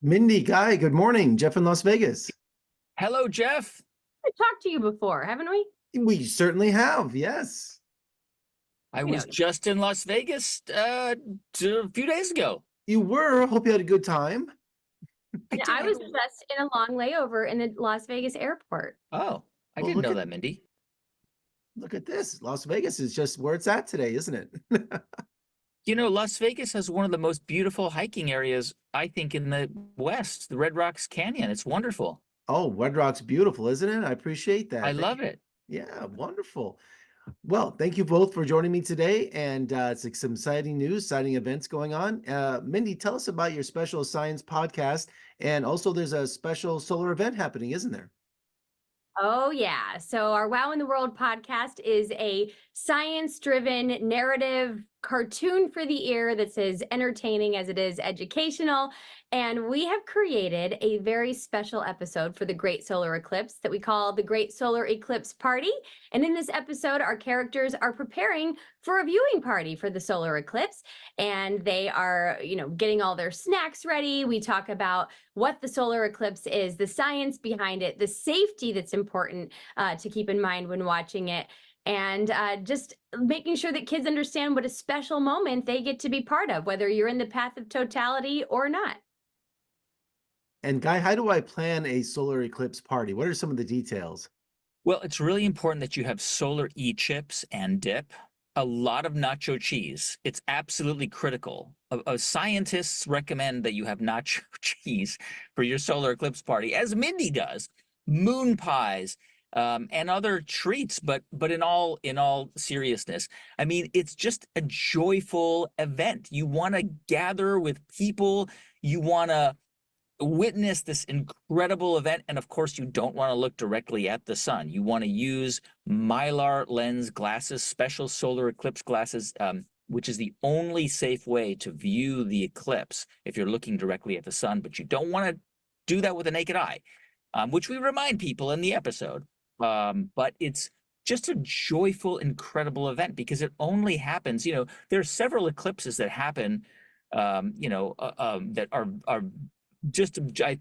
Mindy, Guy, good morning. Jeff in Las Vegas. Hello, Jeff. I've talked to you before, haven't we? We certainly have, yes. I You know, was just in Las Vegas a few days ago. You were. Hope you had a good time. I and I was did. just in a long layover in the Las Vegas airport. Oh, I Well, didn't know that, Mindy. look at this. Las Vegas is just where it's at today, isn't it? You know, Las Vegas has one of the most beautiful hiking areas, I think, in the West, the Red Rocks Canyon. It's wonderful. Oh, Red Rock's beautiful, isn't it? I appreciate I that. love it. Yeah, wonderful. Well, thank you both for joining me today. And it's like some exciting news, exciting events going on. Mindy, tell us about your special science podcast. And also, there's a special solar event happening, isn't there? Oh, yeah. So, our Wow in the World podcast is a science driven narrative cartoon for the ear that's as entertaining as it is educational. And we have created a very special episode for the Great Solar Eclipse that we call the Great Solar Eclipse Party. And in this episode, our characters are preparing for a viewing party for the solar eclipse. And they are, getting all their snacks ready. We talk about what the solar eclipse is, the science behind it, the safety that's important to keep in mind when watching it, and just making sure that kids understand what a special moment they get to be part of, whether you're in the path of totality or not. And Guy, how do I plan a solar eclipse party? What are some of the details? Well, it's really important that you have solar chips and dip, a lot of nacho cheese. It's absolutely critical. Scientists recommend that you have nacho cheese for your solar eclipse party, as Mindy does, moon pies, and other treats. But in all seriousness, I mean, it's just a joyful event. You want to gather with people. You want to witness this incredible event. And of course, you don't want to look directly at the sun. You want to use Mylar lens glasses, special solar eclipse glasses, which is the only safe way to view the eclipse if you're looking directly at the sun. But you don't want to do that with the naked eye, which we remind people in the episode. But it's just a joyful, incredible event because it only happens, there are several eclipses that happen, that are just a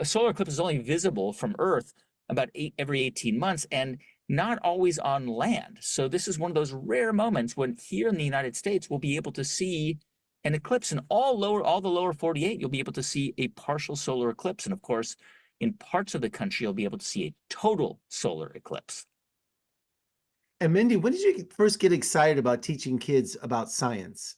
solar eclipse is only visible from Earth about every 18 months and not always on land. So this is one of those rare moments when here in the United States, we'll be able to see an eclipse in all the lower 48. You'll be able to see a partial solar eclipse. And of course, in parts of the country, you'll be able to see a total solar eclipse. And Mindy, when did you first get excited about teaching kids about science?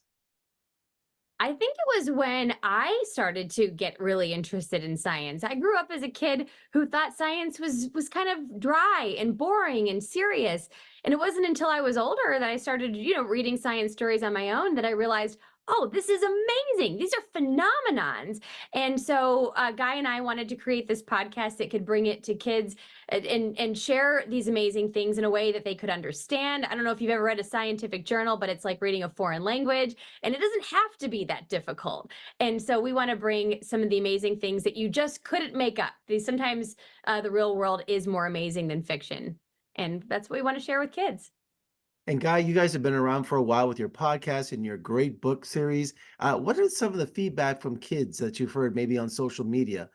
I think it was when I started to get really interested in science. I grew up as a kid who thought science was kind of dry and boring and serious. And it wasn't until I was older that I started, reading science stories on my own that I realized, oh, this is amazing. These are phenomenons. And so Guy and I wanted to create this podcast that could bring it to kids and share these amazing things in a way that they could understand. I don't know if you've ever read a scientific journal, but it's like reading a foreign language, and it doesn't have to be that difficult. And so we want to bring some of the amazing things that you just couldn't make up. Sometimes the real world is more amazing than fiction. And that's what we want to share with kids. And Guy, you guys have been around for a while with your podcast and your great book series. What are some of the feedback from kids that you've heard maybe on social media?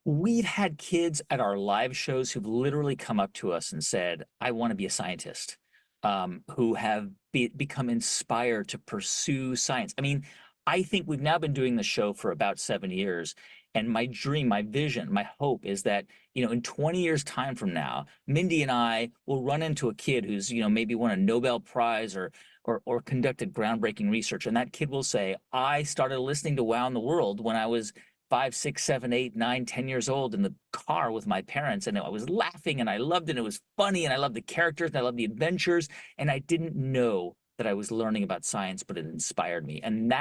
We've had kids at our live shows who've literally come up to us and said, I want to be a scientist, who have become inspired to pursue science. I mean, I think we've now been doing the show for about 7 years. And my dream, my vision, my hope is that, in 20 years' time from now, Mindy and I will run into a kid who's, maybe won a Nobel Prize or conducted groundbreaking research. And that kid will say, I started listening to Wow in the World when I was 5, 6, 7, 8, 9, 10 years old in the car with my parents. And I was laughing and I loved it. And it was funny. And I loved the characters and I loved the adventures. And I didn't know that I was learning about science, but it inspired me. And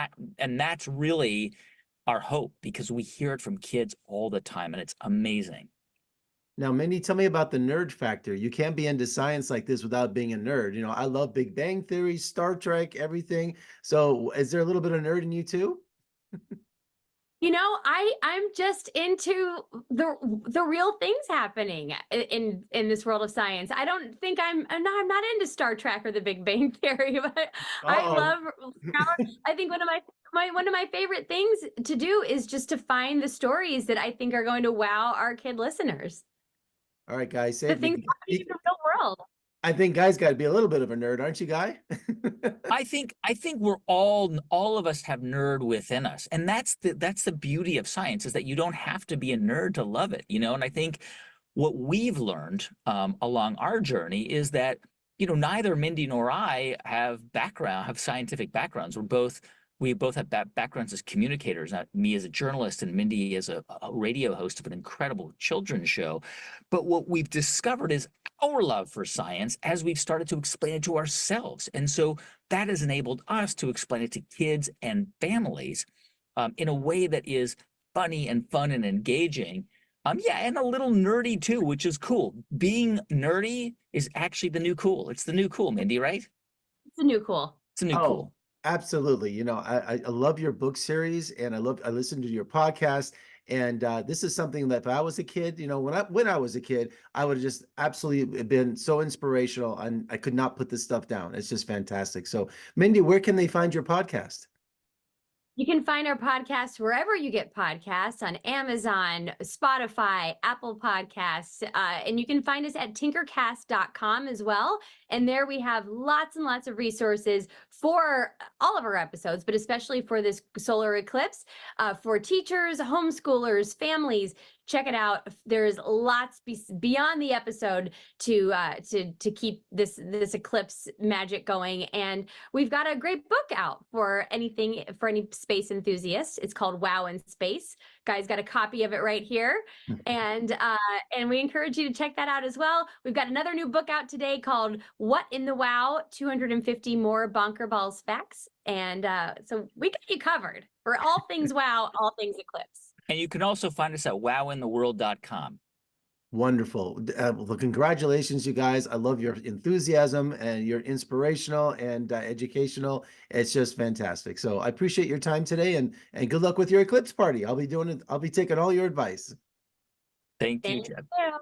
that's really our hope, because we hear it from kids all the time and it's amazing. Now, Mindy, tell me about the nerd factor. You can't be into science like this without being a nerd. I love Big Bang Theory, Star Trek, everything. So is there a little bit of nerd in you too? I'm just into the real things happening in this world of science. I don't think I'm not into Star Trek or The Big Bang Theory, but I Uh-oh. love I think one of my favorite things to do is just to find the stories that I think are going to wow our kid listeners. All right, guys, The save things me. happening in the real world. I think Guy's got to be a little bit of a nerd, aren't you, Guy? I think we're all of us have nerd within us, and that's the beauty of science, is that you don't have to be a nerd to love it, And I think what we've learned along our journey is that neither Mindy nor I have scientific backgrounds. We both have backgrounds as communicators, me as a journalist and Mindy as a radio host of an incredible children's show. But what we've discovered is our love for science as we've started to explain it to ourselves. And so that has enabled us to explain it to kids and families in a way that is funny and fun and engaging. Yeah, and a little nerdy too, which is cool. Being nerdy is actually the new cool. It's the new cool, Mindy, right? It's a new cool. It's a new Oh, cool. absolutely. I love your book series, and I listened to your podcast. And this is something that if I was a kid, when I was a kid, I would have just absolutely been so inspirational, and I could not put this stuff down. It's just fantastic. So, Mindy, where can they find your podcast? You can find our podcast wherever you get podcasts, on Amazon, Spotify, Apple Podcasts, and you can find us at tinkercast.com as well. And there we have lots and lots of resources for all of our episodes, but especially for this solar eclipse, for teachers, homeschoolers, families. Check it out. There's lots beyond the episode to keep this eclipse magic going. And we've got a great book out for any space enthusiast. It's called Wow in Space. Guy's got a copy of it right here. And we encourage you to check that out as well. We've got another new book out today called What in the Wow? 250 More Bonker Balls Facts. And so we got you covered for all things wow, all things eclipse. And you can also find us at wowintheworld.com. Wonderful. Well, congratulations, you guys. I love your enthusiasm, and you're inspirational and educational. It's just fantastic. So I appreciate your time today, and good luck with your eclipse party. I'll be taking all your advice. Thank you, Thank Jeb. you.